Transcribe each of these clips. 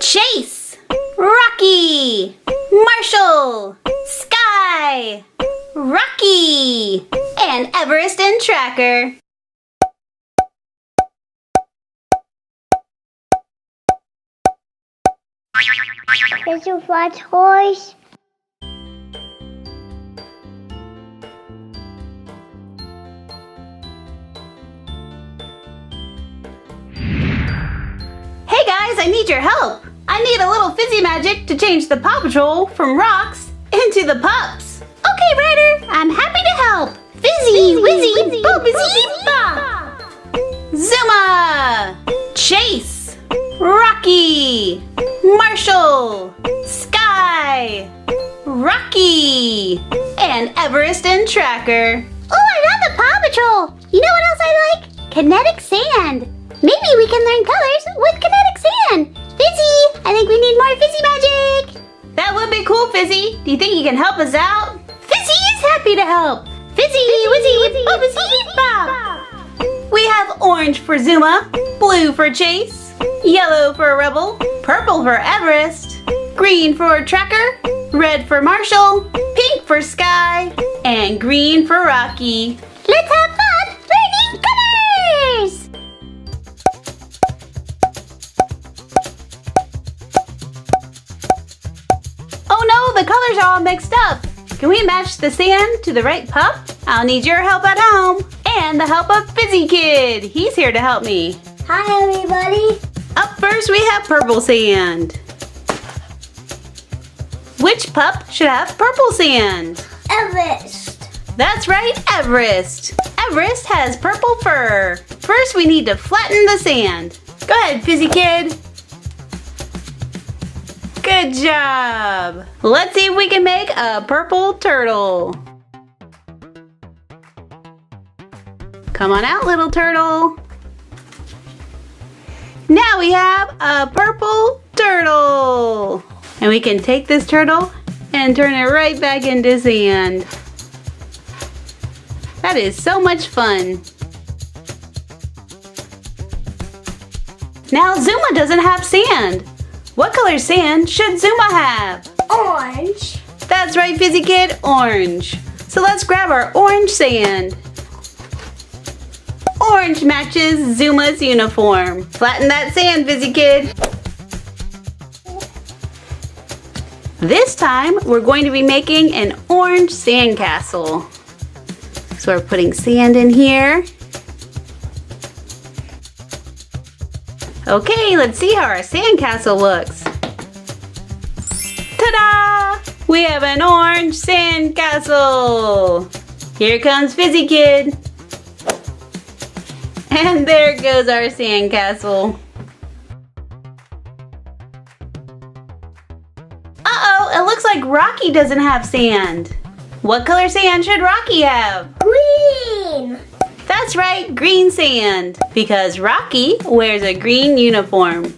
Chase, Rocky, Marshall, Sky, Rocky, and Everest and Tracker. Did you find toys? Hey guys, I need your help. I need a little fizzy magic to change the Paw Patrol from rocks into the pups. Okay, Ryder, I'm happy to help. Fizzy, Wizzy, Boobazee, Bop. Zuma, Chase, Rocky, Marshall, Sky, Rocky, and Everest and Tracker. Oh, I love the Paw Patrol! You know what else I like? Kinetic sand. Maybe we can learn colors with kinetic sand. Fizzy, I think we need more fizzy magic. That would be cool, Fizzy. Do you think you can help us out? Fizzy is happy to help. Fizzy, Wizzy, Boobazee, Bop. We have orange for Zuma, blue for Chase, yellow for Rebel, purple for Everest, green for Tracker, red for Marshall, pink for Sky, and green for Rocky. Let's have fun learning colors! Oh no, the colors are all mixed up. Can we match the sand to the right pup? I'll need your help at home and the help of Fizzy Kid. He's here to help me. Hi, everybody. Up first, we have purple sand. Which pup should have purple sand? Everest. That's right, Everest. Everest has purple fur. First, we need to flatten the sand. Go ahead, Fizzy Kid. Good job. Let's see if we can make a purple turtle. Come on out, little turtle. Now we have a purple turtle. And we can take this turtle and turn it right back into sand. That is so much fun. Now Zuma doesn't have sand. What color sand should Zuma have? Orange. That's right, Fizzy Kid, orange. So let's grab our orange sand. Orange matches Zuma's uniform. Flatten that sand, Fizzy Kid. This time, we're going to be making an orange sandcastle. So we're putting sand in here. Okay, let's see how our sandcastle looks. Ta-da! We have an orange sandcastle. Here comes Fizzy Kid. And there goes our sandcastle. Uh-oh, it looks like Rocky doesn't have sand. What color sand should Rocky have? Green. That's right, green sand, because Rocky wears a green uniform.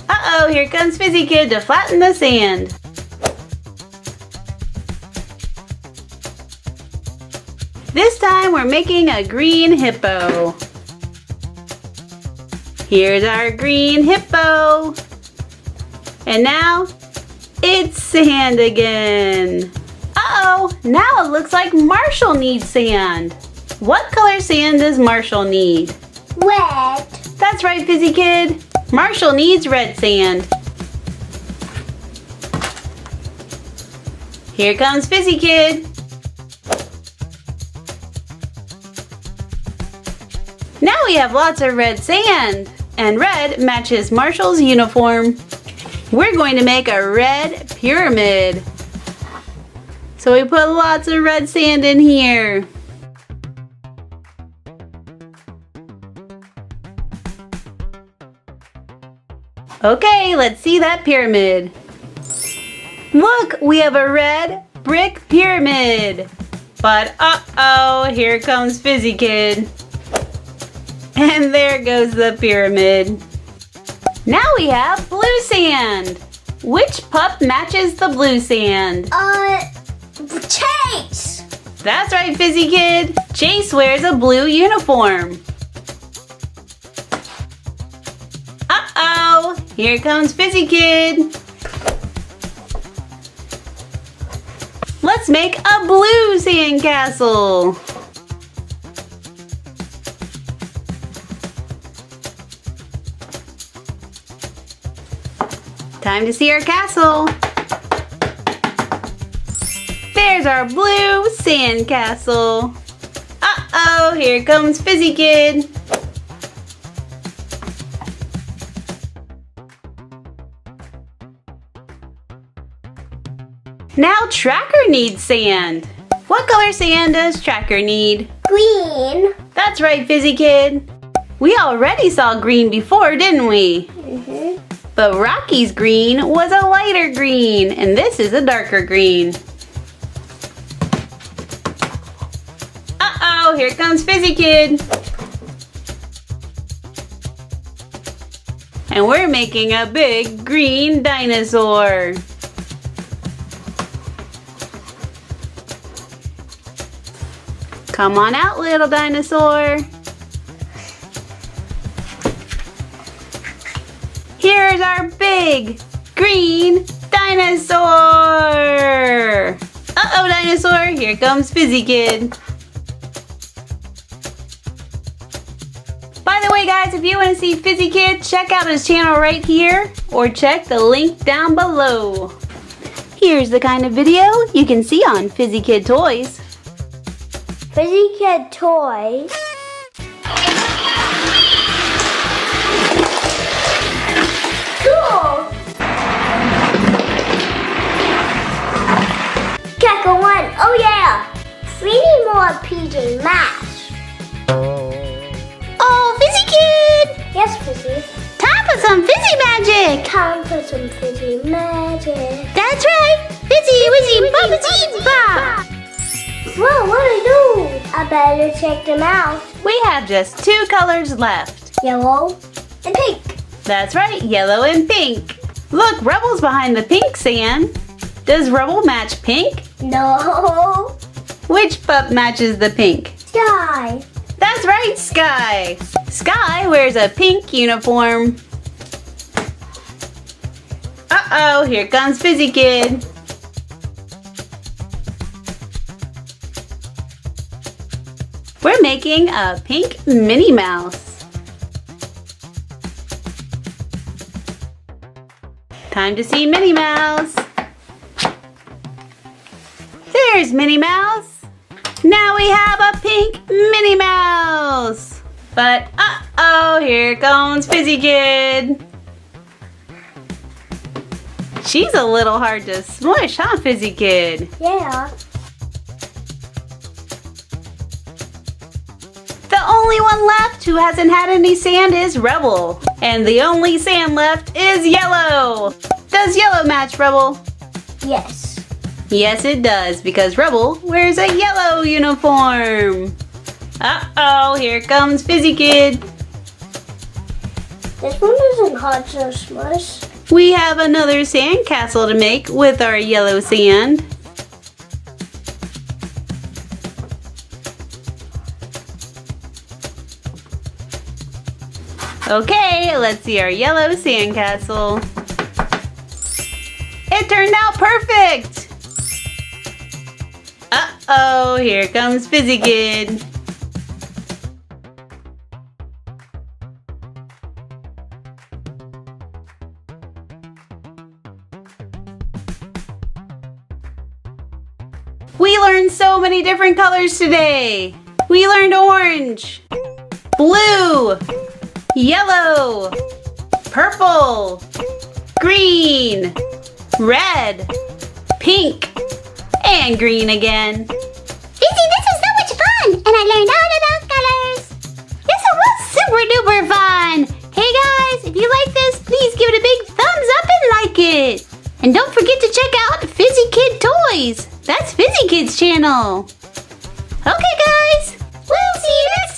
Uh-oh, here comes Fizzy Kid to flatten the sand. This time we're making a green hippo. Here's our green hippo. And now it's sand again. Uh-oh, now it looks like Marshall needs sand. What color sand does Marshall need? Red. That's right, Fizzy Kid. Marshall needs red sand. Here comes Fizzy Kid. Now we have lots of red sand, and red matches Marshall's uniform. We're going to make a red pyramid. So we put lots of red sand in here. Okay, let's see that pyramid. Look, we have a red brick pyramid. But uh-oh, here comes Fizzy Kid. And there goes the pyramid. Now we have blue sand. Which pup matches the blue sand? Chase. That's right, Fizzy Kid. Chase wears a blue uniform. Here comes Fizzy Kid. Let's make a blue sandcastle. Time to see our castle. There's our blue sandcastle. Uh-oh, here comes Fizzy Kid. Now Tracker needs sand. What color sand does Tracker need? Green. That's right, Fizzy Kid. We already saw green before, didn't we? But Rocky's green was a lighter green, and this is a darker green. Uh-oh, here comes Fizzy Kid. And we're making a big green dinosaur. Come on out, little dinosaur. Here's our big green dinosaur. Uh-oh, dinosaur, here comes Fizzy Kid. By the way, guys, if you want to see Fizzy Kid, check out his channel right here or check the link down below. Here's the kind of video you can see on Fizzy Kid Toys. Fizzy Kid Toys. Cool! Gecko 1, oh yeah! We need more PJ Masks. Oh, Fizzy Kid! Yes, Fizzy. Time for some Fizzy magic! Time for some Fizzy magic. That's right! Fizzy, Wizzy, Bubbly, Bop! Whoa, what do I do? I better check them out. We have just 2 colors left. Yellow and pink. That's right, yellow and pink. Look, Rubble's behind the pink sand. Does Rubble match pink? No. Which pup matches the pink? Sky. That's right, Sky. Sky wears a pink uniform. Uh-oh, here comes Fizzy Kid. We're making a pink Minnie Mouse. Time to see Minnie Mouse. There's Minnie Mouse. Now we have a pink Minnie Mouse. But uh-oh, here comes Fizzy Kid. She's a little hard to smush, huh, Fizzy Kid? Yeah. The only one left who hasn't had any sand is Rebel. And the only sand left is yellow. Does yellow match Rebel? Yes. Yes, it does, because Rebel wears a yellow uniform. Uh-oh, here comes Fizzy Kid. This one isn't hard to smush. We have another sand castle to make with our yellow sand. Okay, let's see our yellow sandcastle. It turned out perfect! Uh-oh, here comes Fizzy Kid. We learned so many different colors today. We learned orange, blue, yellow, purple, green, red, pink, and green again. Fizzy, this was so much fun, and I learned all of those colors. Yes, it was super duper fun. Hey guys, if you like this, please give it a big thumbs up and like it. And don't forget to check out Fizzy Kid Toys. That's Fizzy Kid's channel. Okay guys, we'll see you next time.